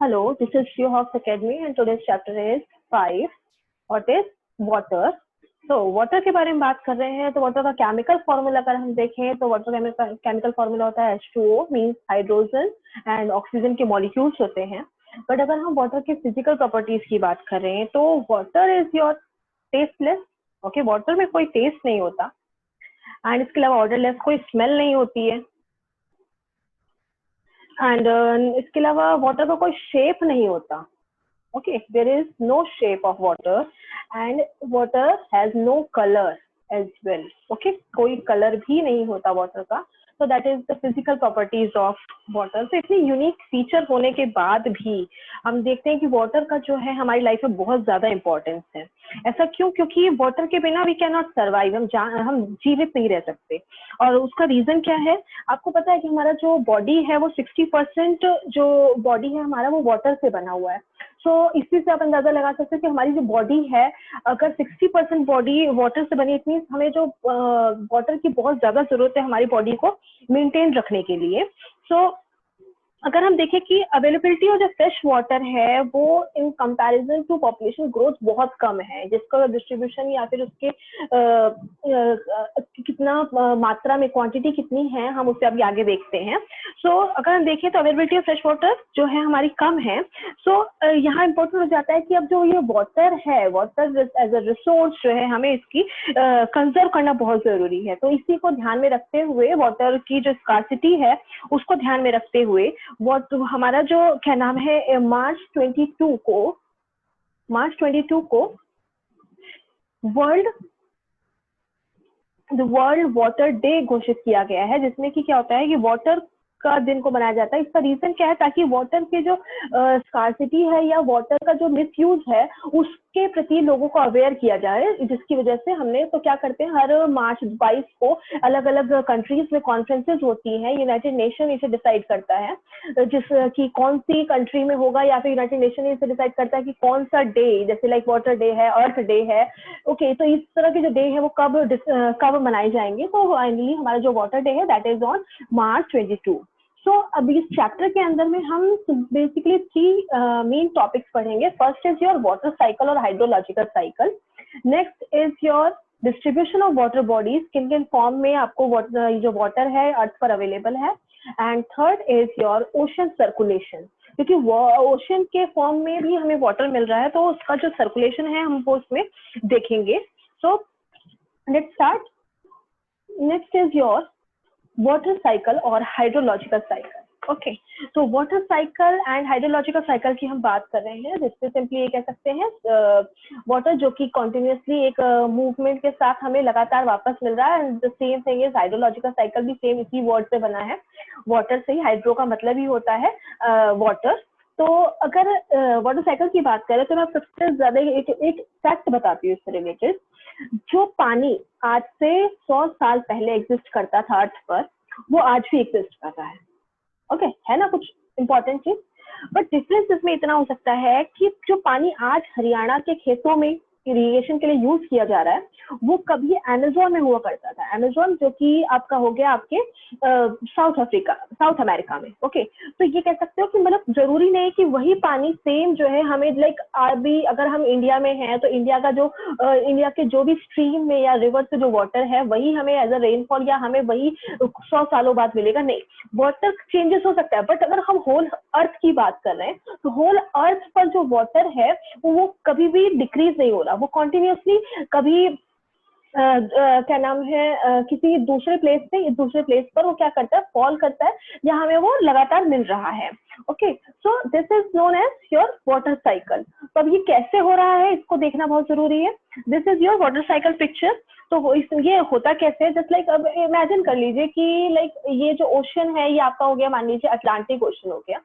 Hello, this is Shio Hawks Academy and today's chapter is 5. What is water? तो water के बारे में बात कर रहे हैं। तो वाटर का केमिकल फॉर्मूला अगर हम देखें तो वाटर का केमिकल फॉर्मूला होता है H2O, means hydrogen and oxygen के मॉलिक्यूल्स होते हैं। बट अगर हम वाटर के फिजिकल प्रॉपर्टीज की बात कर रहे हैं तो water is your tasteless. Okay, water में कोई टेस्ट नहीं होता एंड इसके अलावा ऑर्डरलेस, कोई स्मेल नहीं होती है एंड इसके अलावा वाटर का कोई शेप नहीं होता। Okay, there is no shape of water and water has no colour as well. Okay, कोई कलर भी नहीं होता वाटर का। तो that is the physical properties of water. तो इतनी यूनिक फीचर होने के बाद भी हम देखते हैं कि वाटर का जो है हमारी लाइफ में बहुत ज्यादा इंपॉर्टेंस है। ऐसा क्यों? क्योंकि वाटर के बिना वी कैन नॉट सर्वाइव, हम जीवित नहीं रह सकते। और उसका रीजन क्या है? आपको पता है कि हमारा जो बॉडी है वो 60% जो बॉडी है हमारा वो वाटर से बना हुआ है। सो इसी से आप अंदाजा लगा सकते हैं कि हमारी जो बॉडी है, अगर 60% बॉडी वाटर से बनी, इतनी हमें जो वाटर की बहुत ज्यादा जरूरत है हमारी बॉडी को मेंटेन रखने के लिए। सो अगर हम देखें कि अवेलेबिलिटी ऑफ जो फ्रेश वाटर है वो in comparison to population growth बहुत कम है, जिसका डिस्ट्रीब्यूशन या फिर उसके कितना मात्रा में क्वांटिटी कितनी है हम उससे अभी आगे देखते हैं। सो अगर हम देखें तो अवेलेबिलिटी ऑफ फ्रेश वाटर जो है हमारी कम है। सो यहाँ इंपॉर्टेंट हो जाता है कि अब जो ये वाटर है, वाटर एज अ रिसोर्स जो है हमें इसकी कंजर्व करना बहुत जरूरी है। तो इसी को ध्यान में रखते हुए, वाटर की जो स्कार्सिटी है उसको ध्यान में रखते हुए हमारा जो क्या नाम है, मार्च 22 को वर्ल्ड वाटर डे घोषित किया गया है, जिसमें कि क्या होता है कि वाटर का दिन को मनाया जाता है। इसका रीजन क्या है? ताकि वाटर के जो स्कार्सिटी है या वाटर का जो मिसयूज है उसके प्रति लोगों को अवेयर किया जाए, जिसकी वजह से हमने तो क्या करते हैं, हर मार्च 22 को अलग अलग कंट्रीज में कॉन्फ्रेंसेज होती हैं। यूनाइटेड नेशन इसे डिसाइड करता है जिस कि कौन सी कंट्री में होगा, या फिर यूनाइटेड नेशन इसे डिसाइड करता है कि कौन सा डे, जैसे लाइक वाटर डे है, अर्थ डे है। ओके, तो इस तरह के जो डे है वो कब मनाए जाएंगे। तो फाइनली हमारा जो वाटर डे है that is on March 22। So अभी इस चैप्टर के अंदर में हम बेसिकली 3 मेन टॉपिक्स पढ़ेंगे। First is your water cycle और hydrological cycle. Next is your distribution of water bodies, किन किन फॉर्म में आपको जो वाटर है अर्थ पर अवेलेबल है। And third is your ocean circulation, क्योंकि ओशन के फॉर्म में भी हमें वाटर मिल रहा है तो उसका जो सर्कुलेशन है हम वो उसमें देखेंगे। So let's start. Next is your water cycle और हाइड्रोलॉजिकल साइकिल। ओके, तो water cycle and hydrological cycle की हम बात कर रहे हैं, जिससे सिंपली ये कह सकते हैं वाटर जो कि कॉन्टिन्यूसली एक मूवमेंट के साथ हमें लगातार वापस मिल रहा है। And the same thing is hydrological cycle भी सेम इसी वर्ड से बना है, वाटर से ही। हाइड्रो का मतलब ही होता है वाटर। तो अगर वाटर साइकिल की बात करें तो मैं सबसे ज्यादा एक फैक्ट बताती हूँ इससे रिलेटेड। जो पानी आज से 100 साल पहले एग्जिस्ट करता था अर्थ पर, वो आज भी एग्जिस्ट कर रहा है। ओके, है ना कुछ इंपॉर्टेंट चीज। बट डिफरेंस इसमें इतना हो सकता है कि जो पानी आज हरियाणा के खेतों में इरिगेशन के लिए यूज किया जा रहा है वो कभी अमेजोन में हुआ करता था। अमेजोन जो कि आपका हो गया आपके साउथ अमेरिका में। ओके, तो ये कह सकते हो कि मतलब जरूरी नहीं कि वही पानी सेम जो है हमें लाइक अभी अगर हम इंडिया में हैं तो इंडिया का जो इंडिया के जो भी स्ट्रीम में या रिवर से जो वाटर है वही हमें एज अ रेनफॉल या हमें वही 100 सालों बाद मिलेगा, नहीं। वाटर चेंजेस हो सकता है, बट अगर हम होल अर्थ की बात कर रहे हैं तो होल अर्थ पर जो वाटर है वो कभी भी डिक्रीज नहीं हो रहा, वो कॉन्टिन्यूसली कभी क्या नाम है किसी दूसरे प्लेस से दूसरे प्लेस पर वो क्या करता है, फॉल करता है, या हमें वो लगातार मिल रहा है। Okay, so this is known as your water cycle. तो अब ये कैसे हो रहा है इसको देखना बहुत जरूरी है। This is your water cycle picture. तो ये होता कैसे है, जस्ट लाइक अब इमेजिन कर लीजिए कि लाइक ये जो ओशन है ये आपका हो गया, मान लीजिए अटलांटिक ओशन हो गया।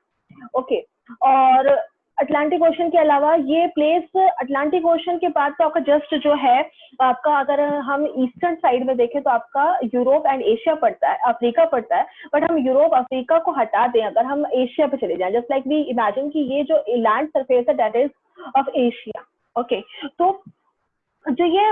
ओके, और अटलांटिक ओशन के अलावा ये प्लेस अटलांटिक ओशन के बाद तो आपका जस्ट जो है आपका, अगर हम ईस्टर्न साइड में देखें तो आपका यूरोप एंड एशिया पड़ता है, अफ्रीका पड़ता है। बट हम यूरोप अफ्रीका को हटा दें, अगर हम एशिया पे चले जाएं, जस्ट लाइक वी इमेजिन कि ये जो लैंड सरफेस है that is of Asia. Okay, तो जो ये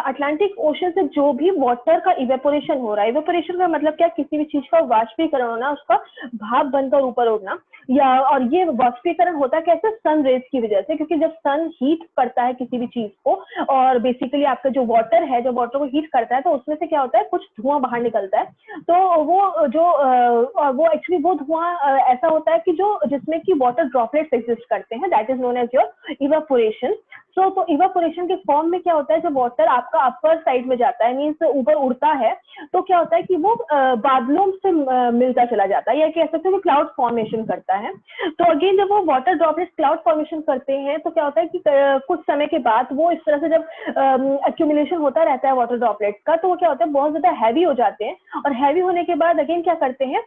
अटलांटिक ओशन से जो भी वाटर का इवेपोरेशन हो रहा है, इवेपोरेशन का मतलब क्या, किसी भी चीज का वाष्पीकरण होना, उसका भाप बनकर ऊपर उड़ना, या और ये वाष्पीकरण होता कैसे, सन रेज की वजह से, क्योंकि जब सन हीट करता है किसी भी चीज को, और बेसिकली आपका जो वाटर है, जो वाटर को हीट करता है, तो उसमें से क्या होता है, कुछ धुआं बाहर निकलता है। तो वो जो वो एक्चुअली वो धुआं ऐसा होता है कि जो जिसमें कि वाटर ड्रॉपलेट्स एग्जिस्ट करते हैं, that is known as your evaporation. तो इवापोरेशन के फॉर्म में क्या होता है, जब वाटर आपका अपर साइड में जाता है, मीन्स ऊपर उड़ता है, तो क्या होता है कि वो बादलों से मिलता चला जाता है, या कह सकते हो कि क्लाउड फॉर्मेशन करता है। तो अगेन जब वो वाटर ड्रॉपलेट्स क्लाउड फॉर्मेशन करते हैं, तो क्या होता है कि कुछ समय के बाद वो इस तरह से जब एक्यूमुलेशन होता रहता है वाटर ड्रॉपलेट्स का, तो वो क्या होता है, बहुत ज्यादा हैवी हो जाते हैं, और हैवी होने के बाद अगेन क्या करते हैं,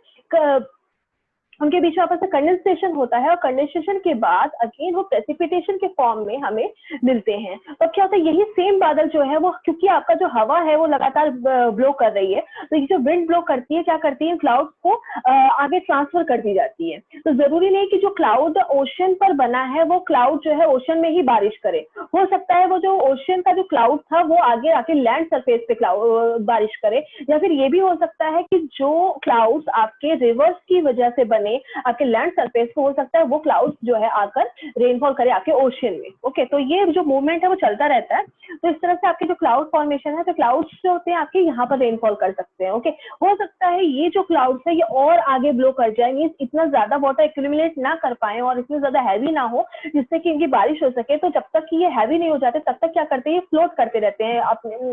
उनके बीच में आपस में कंडेंसेशन होता है, और कंडेंसेशन के बाद अगेन वो प्रेसिपिटेशन के फॉर्म में हमें मिलते हैं। तो क्या होता है, यही सेम बादल जो है वो, क्योंकि आपका जो हवा है वो लगातार ब्लो कर रही है, तो ये जो विंड ब्लो करती है, क्या करती है, क्लाउड को आगे ट्रांसफर कर दी जाती है। तो जरूरी नहीं कि जो क्लाउड ओशन पर बना है वो क्लाउड जो है ओशन में ही बारिश करे, हो सकता है वो जो ओशन का जो क्लाउड था वो आगे आके लैंड सरफेस पे क्लाउड बारिश करे, या फिर ये भी हो सकता है कि जो क्लाउड्स आपके रिवर्स की वजह से बने आपके लैंड सरफेस को, हो सकता है वो क्लाउड्स जो है आकर रेनफॉल करे आपके ओशन में। ओके, तो ये जो मूवमेंट है वो चलता रहता है। तो इस तरह से आपके जो क्लाउड फॉर्मेशन है, तो क्लाउड्स जो होते हैं आपके यहाँ पर रेनफॉल कर सकते हैं। ओके, हो सकता है ये जो क्लाउड्स है ये और आगे ब्लो कर जाए, मींस इतना ज्यादा वाटर एक्यूमुलेट ना कर पाए और इतनी ज्यादा हैवी ना हो जिससे कि इनकी बारिश हो सके। तो जब तक कि ये हैवी नहीं हो जाते तब तक क्या करते हैं, ये फ्लोट करते रहते हैं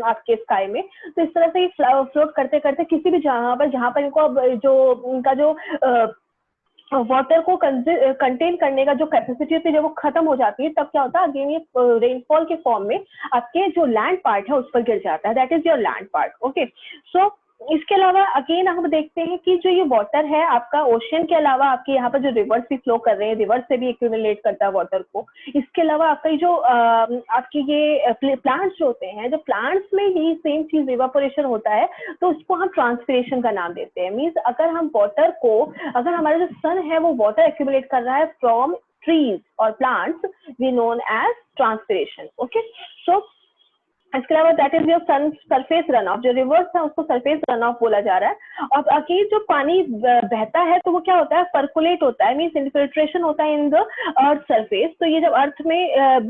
आपके स्काई में। तो इस तरह से ये फ्लोट करते करते किसी भी जहां पर इनको जो उनका जो वाटर को कंटेन करने का जो कैपेसिटी होती है, जब वो खत्म हो जाती है, तब क्या होता है, अगेन ये रेनफॉल के फॉर्म में आपके जो लैंड पार्ट है उस पर गिर जाता है, that is your land part. Okay, so इसके अलावा अगेन हम देखते हैं कि जो ये वाटर है आपका ओशन के अलावा आपके यहाँ पर जो रिवर्स भी फ्लो कर रहे हैं, रिवर्स से भी एक्यूमुलेट करता है वाटर को। इसके अलावा आपका जो आपके ये प्लांट्स जो होते हैं, जो प्लांट्स में ही सेम चीज इवापोरेशन होता है, तो उसको हम ट्रांसपिरेशन का नाम देते हैं। मीन्स अगर हम वाटर को, अगर हमारा जो सन है वो वाटर एक्यूमुलेट कर रहा है फ्रॉम ट्रीज और plants, we known as transpiration. Okay, so इसके अलावा that is your sun surface run off, जो रिवर्स है उसको सरफेस रन ऑफ बोला जा रहा है। और बाकी जो पानी बहता है तो वो क्या होता है, पर्कुलेट होता है, मीन्स इन्फिल्ट्रेशन होता है इन द अर्थ सरफेस। तो ये जब अर्थ में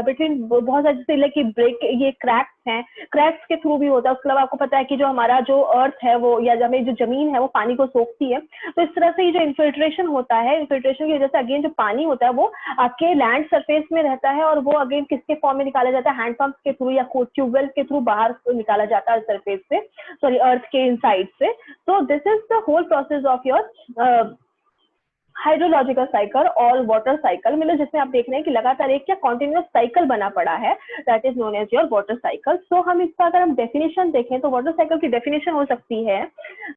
बिटवीन बहुत सारे जैसे लाइक ब्रेक, ये क्रैक्स हैं, क्रैक्स के थ्रू भी होता है। उसके अलावा आपको पता है कि जो हमारा जो अर्थ है वो, या हमें जो जमीन है वो पानी को सोखती है। तो इस तरह से ये जो इन्फिल्ट्रेशन होता है, इन्फिल्ट्रेशन की वजह से अगेन जो पानी होता है वो आपके लैंड सरफेस में रहता है, और वो अगेन किसके फॉर्म में निकाला जाता है, हैंडपंप के थ्रू या ट्यूबवेल के थ्रू बाहर निकाला जाता है सरफेस से, सॉरी अर्थ के इनसाइड से। तो this is the whole process of your hydrological cycle और वाटर साइकिल, मतलब जिसमें आप देख रहे हैं कि लगातार एक क्या कॉन्टिन्यूअस साइकिल बना पड़ा है, that is known as your water cycle. So हम इसका अगर हम डेफिनेशन देखें तो वाटर साइकिल की डेफिनेशन हो सकती है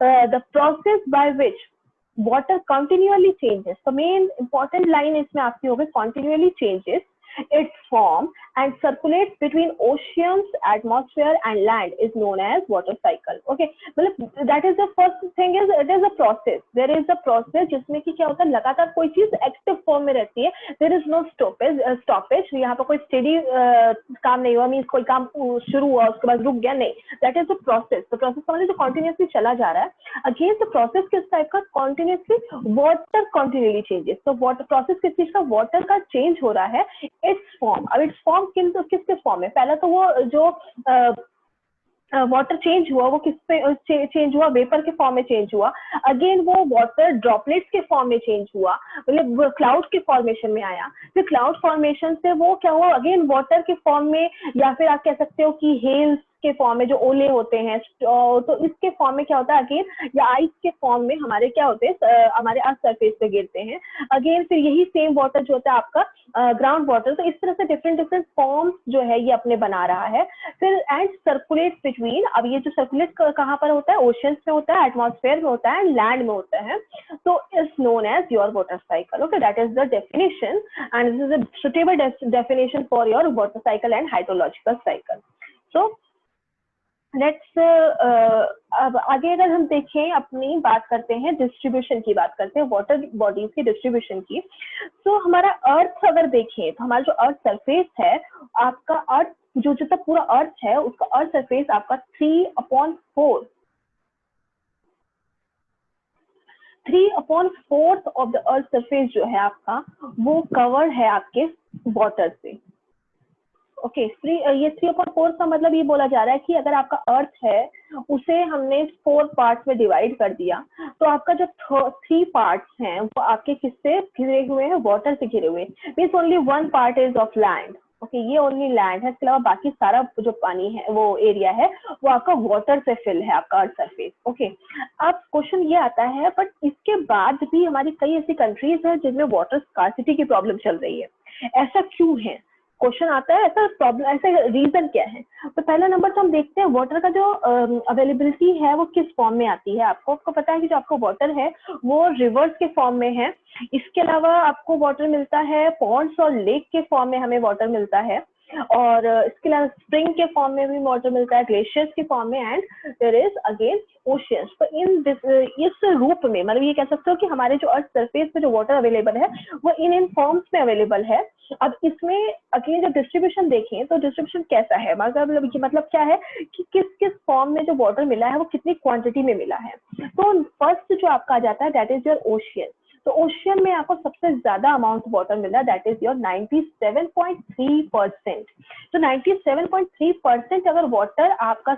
the process by which water continually changes. So main important line इसमें आपकी होगी continually changes its form and circulates between oceans, atmosphere and land is known as water cycle. Okay, मतलब that is the first thing is it is a process. There is a process जिसमें कि क्या होता है, लगातार कोई चीज active form में रहती है, there is no stoppage. यहाँ पर कोई स्टेडी काम नहीं हुआ, मीन्स कोई काम शुरू हुआ उसके बाद रुक गया, नहीं, दैट इज द प्रोसेस। तो प्रोसेस का मतलब जो कॉन्टिन्यूसली चला जा रहा है। अगेन द प्रोसेस किस टाइप का, कॉन्टिन्यूसली वाटर कॉन्टिन्यूसली चेंजेस। तो वाटर प्रोसेस किस चीज का, वाटर का चेंज हो रहा है इट्स फॉर्म। अब इट्स फॉर्म किसके फॉर्म में, पहला तो वो जो वाटर चेंज हुआ वो किस पे चेंज हुआ, वेपर के फॉर्म में चेंज हुआ। अगेन वो वाटर ड्रॉपलेट्स के फॉर्म में चेंज हुआ, मतलब क्लाउड के फॉर्मेशन में आया। फिर क्लाउड फॉर्मेशन से वो क्या हुआ, अगेन वाटर के फॉर्म में, या फिर आप कह सकते हो कि हेल्स के फॉर्म में जो ओले होते हैं, तो इसके फॉर्म में क्या होता है अगेन, या आइस के फॉर्म में हमारे क्या होते हैं, हमारे अर्थ सरफेस पे गिरते हैं। अगेन फिर यही सेम वाटर जो होता है आपका ग्राउंड वाटर। तो इस तरह से डिफरेंट फॉर्म्स जो है ये अपने बना रहा है। फिर एंड सर्कुलेट बिटवीन, अब ये जो सर्कुलेट कहाँ पर होता है, ओशंस में होता है, एटमॉस्फेयर में होता है, लैंड में होता है। तो is known as your water cycle. Okay, that is the definition and this is a suitable definition for your water cycle and hydrological cycle. So let's अब आगे अगर हम देखें, अपनी बात करते हैं डिस्ट्रीब्यूशन की, बात करते हैं वाटर बॉडीज की डिस्ट्रीब्यूशन की। तो हमारा अर्थ अगर देखें तो हमारा जो अर्थ सरफेस है, आपका अर्थ जो जितना पूरा अर्थ है उसका अर्थ सरफेस आपका 3/4 ऑफ द अर्थ सरफेस जो है आपका वो कवर्ड है आपके वाटर से। ओके ये 3/4 का मतलब ये बोला जा रहा है कि अगर आपका अर्थ है उसे हमने 4 पार्ट्स में डिवाइड कर दिया तो आपका जो 3 पार्ट्स हैं वो आपके किससे घिरे हुए हैं, वाटर से घिरे हुए। Means only 1 part is of land. Okay ये ओनली लैंड है, इसके अलावा बाकी सारा जो पानी है वो एरिया है वो आपका वाटर से फिल है आपका अर्थ सरफेस। ओके अब क्वेश्चन ये आता है बट इसके बाद भी हमारी कई ऐसी कंट्रीज है जिनमें वाटर स्कार्सिटी की प्रॉब्लम चल रही है, ऐसा क्यों है? क्वेश्चन आता है ऐसा प्रॉब्लम, ऐसा रीजन क्या है? तो पहला नंबर तो हम देखते हैं वाटर का जो अवेलेबिलिटी है वो किस फॉर्म में आती है। आपको पता है कि जो आपको वाटर है वो रिवर्स के फॉर्म में है, इसके अलावा आपको वाटर मिलता है पॉन्ड्स और लेक के फॉर्म में हमें वाटर मिलता है, और इसके अलावा स्प्रिंग के फॉर्म में भी वाटर मिलता है, ग्लेशियर्स के फॉर्म में, and there is again oceans. तो इस रूप में मतलब ये कह सकते हो कि हमारे जो अर्थ सरफेस पे जो वाटर अवेलेबल है वो इन फॉर्म्स में अवेलेबल है। अब इसमें अगेन जब डिस्ट्रीब्यूशन देखें तो डिस्ट्रीब्यूशन कैसा है, मतलब क्या है कि किस किस फॉर्म में जो वाटर मिला है वो कितनी क्वांटिटी में मिला है। तो फर्स्ट जो आपका आ जाता है दैट इज योर ओशियन। तो ओशियन में आपको सबसे ज्यादा अमाउंट वाटर मिल रहा है दैट इज योर 97.3%। तो 97.3% अगर वाटर आपका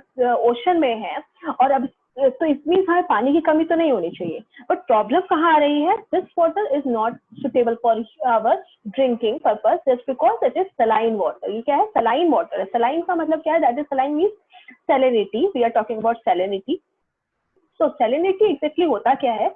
ओशन में है और अब तो इसमें हमें पानी की कमी तो नहीं होनी चाहिए, बट प्रॉब्लम कहाँ आ रही है? This water is not suitable for our drinking purpose just because it is saline water. ये क्या है? सलाइन वाटर है। सलाइन का मतलब क्या है? That is saline means salinity, we are talking about salinity. तो सैलिनिटी एग्जैक्टली होता क्या है?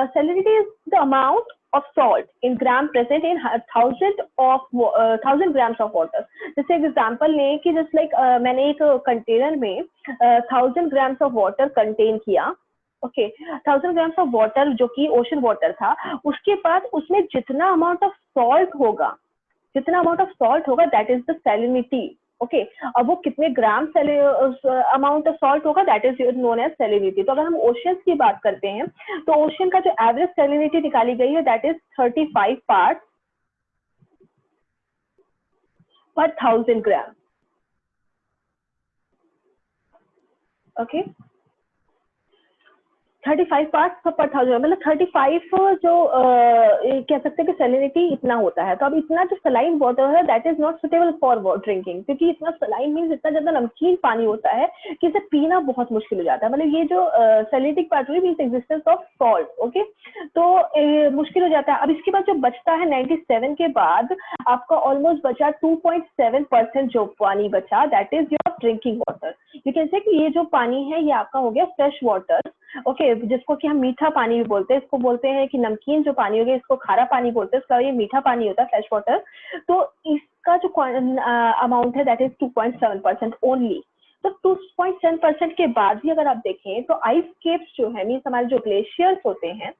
Salinity is the amount of salt in gram present in 1000 grams of water। जैसे एग्जांपल लें कि जस्ट लाइक मैंने एक कंटेनर में 1000 grams of water कंटेन किया। ओके 1000 grams of water जो कि ओशन वाटर था, उसके बाद उसमें जितना अमाउंट ऑफ सॉल्ट होगा that is the salinity. Okay अब वो कितने ग्राम अमाउंट ऑफ सॉल्ट होगा that is known as salinity. तो अगर हम ओशियंस की बात करते हैं तो ओशियन का जो एवरेज सैलिनिटी निकाली गई है दैट इज 35 पार्ट्स पर 1000 ग्राम। ओके 35 पार्ट्स पर 1000 मतलब 35 जो कह सकते हैं कि सैलिनिटी इतना होता है। तो अब इतना जो सलाइन वाटर है that is not suitable for drinking, क्योंकि इतना सलाइन मीन्स इतना ज्यादा नमकीन पानी होता है कि इसे पीना बहुत मुश्किल हो जाता है। मतलब ये जो सैलिनिटिक पार्ट हुई means existence of salt. Okay तो मुश्किल हो जाता है। अब इसके बाद जो बचता है 97 के बाद आपका ऑलमोस्ट बचा 2.7% जो पानी बचा that is your drinking water. You can say कि ये जो पानी है ये आपका हो गया फ्रेश वाटर। ओके जिसको कि हम मीठा पानी भी बोलते हैं, इसको बोलते हैं कि नमकीन जो पानी हो गया इसको खारा पानी बोलते हैं, इसका ये मीठा पानी होता है फ्रेश वाटर। तो इसका जो अमाउंट है दैट इज 2.7% ओनली। तो 2.7% के बाद भी अगर आप देखें तो आइस केप्स जो है मीन्स हमारे जो ग्लेशियर्स होते हैं,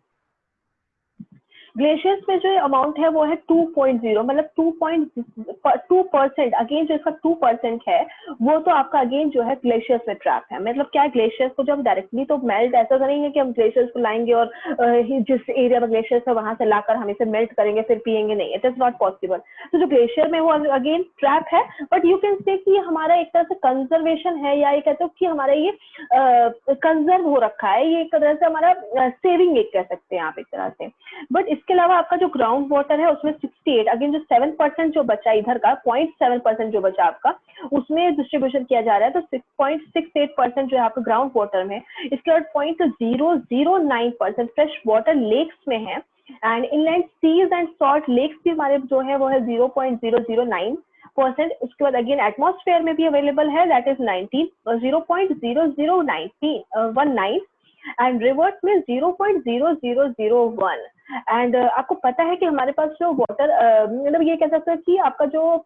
ग्लेशियर्स में जो अमाउंट है वो है 2.0 मतलब 2%। अगेन जो इसका 2% है वो तो आपका अगेन जो है ग्लेशियर्स में ट्रैप है। मतलब क्या है, ग्लेशियर्स को जब डायरेक्टली तो मेल्ट ऐसा तो नहीं है कि हम ग्लेशियर्स को लाएंगे और जिस एरिया में ग्लेशियर्स है वहां से लाकर हम इसे मेल्ट करेंगे फिर पियेंगे, नहीं, इट इज नॉट पॉसिबल। तो जो ग्लेशियर में वो अगेन ट्रैप है, बट यू कैन से कि हमारा एक तरह से कंजर्वेशन है या ये कहते हो कि हमारा ये कंजर्व हो रखा है, ये एक तरह से हमारा सेविंग एक कह सकते हैं आप एक तरह से। बट इसके अलावा आपका जो ग्राउंड वाटर है उसमें 68 अगेन जो 7% जो बचा इधर का 0.7% जो बचा आपका उसमें डिस्ट्रीब्यूशन किया जा रहा है। तो 6.68% जो है आपका ग्राउंड वाटर में, इसके बाद 0.009% फ्रेश वाटर लेक्स में है, and inland seas and salt lakes भी हमारे जो है वो है 0.009%। उसके बाद अगेन एटमॉस्फेयर में भी अवेलेबल है दैट इज 0.00019 एंड रिवर्स में 0.0001। एंड आपको पता है कि हमारे पास जो वाटर मतलब ये कह सकते हैं कि आपका जो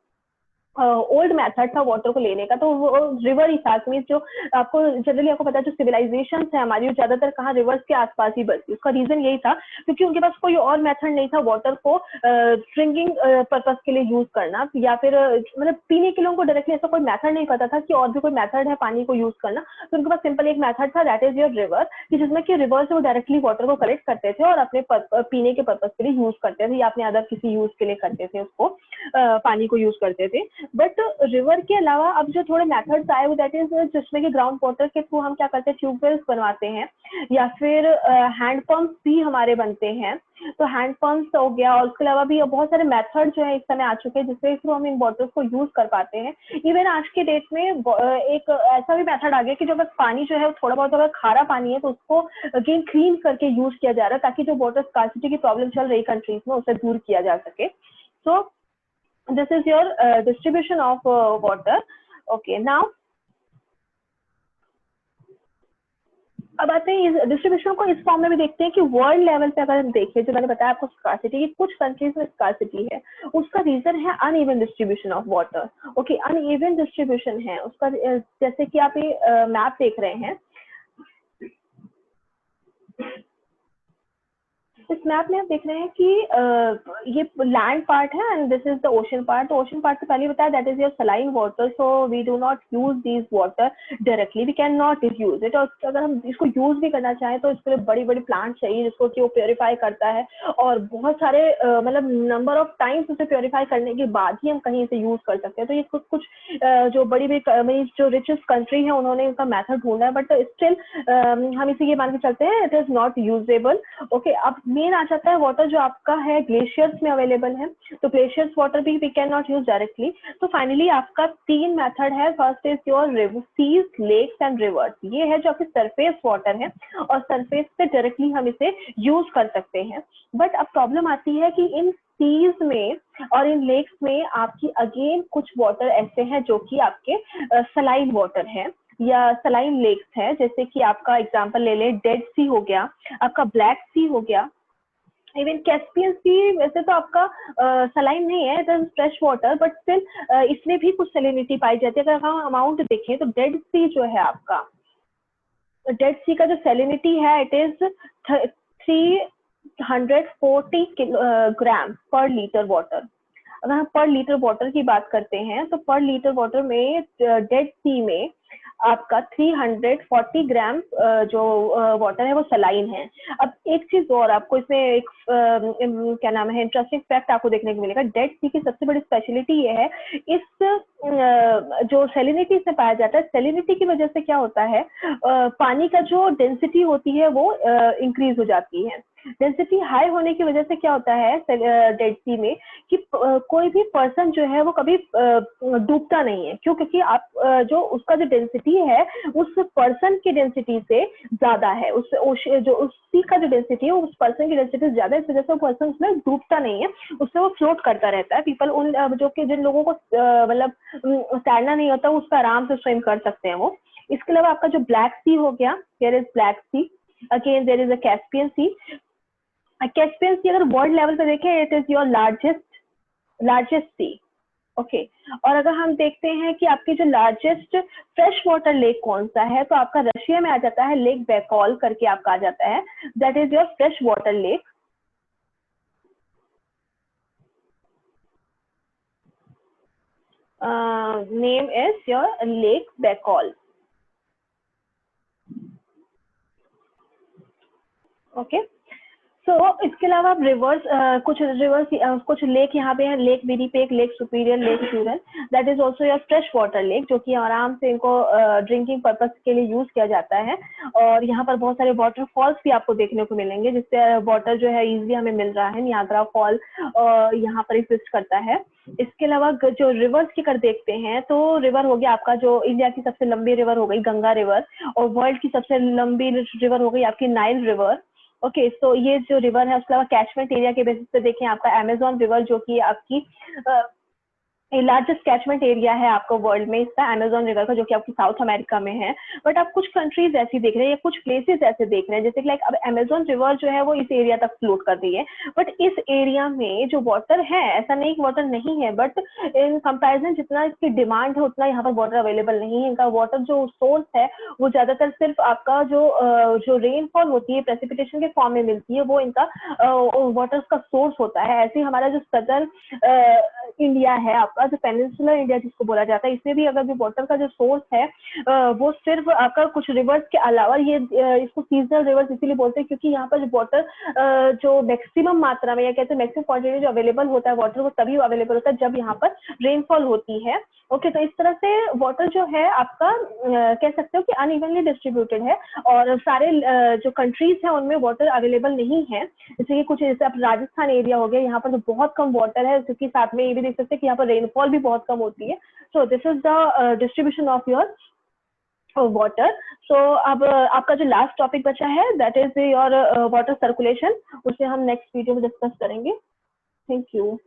ओल्ड मेथड था वाटर को लेने का तो वो रिवर ही था। मीन्स जो आपको जनरली आपको पता है जो सिविलाइजेशन है हमारी ज्यादातर कहाँ रिवर्स के आसपास ही बसती। उसका रीजन यही था क्योंकि उनके पास कोई और मेथड नहीं था वाटर को ड्रिंकिंग पर्पस के लिए यूज करना, या फिर मतलब पीने के लोगों को डायरेक्टली ऐसा कोई मेथड नहीं पता था कि और भी कोई मेथड है पानी को यूज करना। तो उनके पास सिंपल एक मेथड था दैट इज योर रिवर, कि जिसमें कि रिवर से वो डायरेक्टली वाटर को कलेक्ट करते थे और अपने पीने के पर्पज के लिए यूज करते थे या अपने अदर किसी यूज के लिए करते थे, उसको पानी को यूज करते थे। बट रिवर के अलावा अब जो थोड़े मेथड्स आए हुए दैट इज जिसमें कि ग्राउंड वाटर के थ्रू हम क्या करते हैं, ट्यूबवेल्स बनवाते हैं या फिर हैंड पंप्स भी हमारे बनते हैं। तो हैंड पंप्स हो गया, और उसके अलावा भी बहुत सारे मेथड जो है इस समय आ चुके हैं जिसके थ्रू हम इन वाटर्स को यूज कर पाते हैं। इवन आज के डेट में एक ऐसा भी मेथड आ गया कि जो अगर पानी जो है थोड़ा बहुत अगर खारा पानी है तो उसको अगेन क्लीन करके यूज किया जा रहा है ताकि जो वाटर स्कार्सिटी की प्रॉब्लम चल रही कंट्रीज में उसे दूर किया जा सके। सो this is your distribution of water. Okay, now अब आते हैं इस डिस्ट्रीब्यूशन को इस फॉर्म में भी देखते हैं कि वर्ल्ड लेवल पे अगर हम देखें, जो मैंने बताया आपको स्कार्सिटी की, कुछ कंट्रीज में स्कार्सिटी है, उसका रीजन है uneven distribution of water. Okay, uneven distribution है उसका, जैसे कि आप ये मैप देख रहे हैं, इस मैप में आप देख रहे हैं कि ये लैंड पार्ट है and this is the ocean part. तो ओशन पार्ट से पहले बताया that is your saline water, so we do not use this water directly, we can not use it. और अगर हम इसको यूज भी करना चाहें तो इसके लिए बड़ी बड़ी प्लांट चाहिए जिसको कि वो प्योरीफाई करता है, और बहुत सारे मतलब नंबर ऑफ टाइम्स उसे प्योरीफाई करने के बाद ही हम कहीं से यूज कर सकते हैं। तो ये कुछ कुछ जो बड़ी बड़ी जो रिचेस्ट कंट्री है उन्होंने इसका मेथड ढूंढा है, बट स्टिल हम इसे ये मान के चलते हैं it is not usable. Okay, अब मेन आ जाता है वाटर जो आपका है ग्लेशियर्स में अवेलेबल है, तो ग्लेशियर्स वाटर भी we can not use directly. तो फाइनली आपका 3 मेथड है। First is your seas, lakes and rivers. ये है जो आपकी सरफेस वाटर है और सरफेस पे डायरेक्टली हम इसे यूज कर सकते हैं। बट अब प्रॉब्लम आती है कि इन सीज में और इन लेक्स में आपकी अगेन कुछ वाटर ऐसे हैं जो कि आपके सलाइन वाटर है या सलाइन लेक्स है। जैसे कि आपका एग्जांपल ले ले, डेड सी हो गया, आपका ब्लैक सी हो गया, इवन कैस्पियन सी। वैसे तो आपका सलाइन नहीं है, it is fresh water, but still इसमें भी कुछ सैलिनिटी पाई जाती है। अगर हम अमाउंट देखें तो डेड सी जो है आपका, डेड सी का जो सैलिनिटी है इट इज 340 ग्राम पर लीटर वाटर। अगर हम पर लीटर वाटर की बात करते हैं तो पर लीटर वाटर में डेड सी में आपका 340 ग्राम जो वाटर है वो सलाइन है। अब एक चीज और आपको इसमें एक क्या नाम है इंटरेस्टिंग फैक्ट आपको देखने को मिलेगा। डेड सी की सबसे बड़ी स्पेशलिटी ये है, इस जो सैलिनिटी से पाया जाता है, सैलिनिटी की वजह से क्या होता है, पानी का जो डेंसिटी होती है वो इंक्रीज हो जाती है। डेंसिटी हाई होने की वजह से क्या होता है डेड सी में कि कोई भी पर्सन जो है वो कभी डूबता नहीं है। क्यों? क्योंकि आप जो उसका जो डेंसिटी है उस पर्सन की डेंसिटी से ज्यादा है, उस जो उस सी का जो डेंसिटी है उस पर्सन की डेंसिटी से ज्यादा है, इस वजह से वो पर्सन उसमें डूबता नहीं है, उससे वो फ्लोट करता रहता है। पीपल उन जो कि जिन लोगों को मतलब तैरना नहीं होता उस पर आराम से स्विम कर सकते हैं वो। इसके अलावा आपका जो ब्लैक सी हो गया, there is Black Sea, again there is a Caspian Sea. Caspian Sea अगर वर्ल्ड लेवल पे देखें it is your largest sea. Okay, और अगर हम देखते हैं कि आपकी जो लार्जेस्ट फ्रेश वाटर लेक कौन सा है, तो आपका रशिया में आ जाता है, लेक बैकॉल करके आपका आ जाता है, that is your fresh water lake. Name is your Lake Baikal. Okay, so इसके अलावा आप रिवर्स कुछ लेक यहाँ पे है, Lake Winnipeg, Lake Superior, Lake Huron, that is also your fresh water lake, जो कि आराम से इनको ड्रिंकिंग पर्पज के लिए यूज किया जाता है। और यहाँ पर बहुत सारे वाटरफॉल्स भी आपको देखने को मिलेंगे जिससे वाटर जो है इजीली हमें मिल रहा है। नियाग्रा फॉल यहाँ पर एग्जिस्ट करता है। इसके अलावा जो रिवर्स की कर देखते हैं तो रिवर हो गया आपका, जो इंडिया की सबसे लंबी रिवर हो गई गंगा रिवर, और वर्ल्ड की सबसे लंबी रिवर हो गई आपकी नाइल रिवर। ओके, सो ये जो रिवर है उसके अलावा कैचमेंट एरिया के बेसिस पे देखें आपका अमेजोन रिवर, जो कि आपकी लार्जेस्ट कैचमेंट एरिया है आपको वर्ल्ड में इसका, अमेजोन रिवर का, जो कि आपकी साउथ अमेरिका में है। बट आप कुछ कंट्रीज ऐसी देख रहे हैं या कुछ प्लेसेस ऐसे देख रहे हैं जैसे कि लाइक अब अमेजोन रिवर जो है वो इस एरिया तक फ्लोट कर रही है, बट इस एरिया में जो वाटर है, ऐसा नहीं कि वाटर नहीं है, बट इन कंपैरिजन जितना इसकी डिमांड है उतना यहाँ पर वाटर अवेलेबल नहीं है। इनका वाटर जो सोर्स है वो ज्यादातर सिर्फ आपका जो रेनफॉल होती है प्रेसिपिटेशन के फॉर्म में मिलती है, वो इनका वाटर का सोर्स होता है। ऐसे ही हमारा जो सदर्न इंडिया है आपका, जो पेनिनसुलर इंडिया जिसको बोला जाता है, इसमें भी अगर जो वाटर का जो सोर्स है वो सिर्फ आपका कुछ रिवर्स के अलावा, ये इसको सीजनल रिवर्स इसीलिए बोलते हैं क्योंकि यहाँ पर जो वाटर जो मैक्सिमम मात्रा में या कहते हैं मैक्सिमम क्वांटिटी जो अवेलेबल होता है वाटर, वो तभी अवेलेबल होता है जब यहाँ पर रेनफॉल होती है। ओके, तो इस तरह से वाटर जो है आपका कह सकते हो कि अनइवनली डिस्ट्रीब्यूटेड है, और सारे जो कंट्रीज हैं उनमें वाटर अवेलेबल नहीं है। जैसे कि कुछ, जैसे आप राजस्थान एरिया हो गया, यहाँ पर तो बहुत कम वाटर है, क्योंकि साथ में ये भी देख सकते हैं कि यहाँ पर रेनफॉल भी बहुत कम होती है। So this is the distribution of your water. So अब आपका जो लास्ट टॉपिक बचा है that is your water circulation, उसे हम नेक्स्ट वीडियो में डिस्कस करेंगे। Thank you.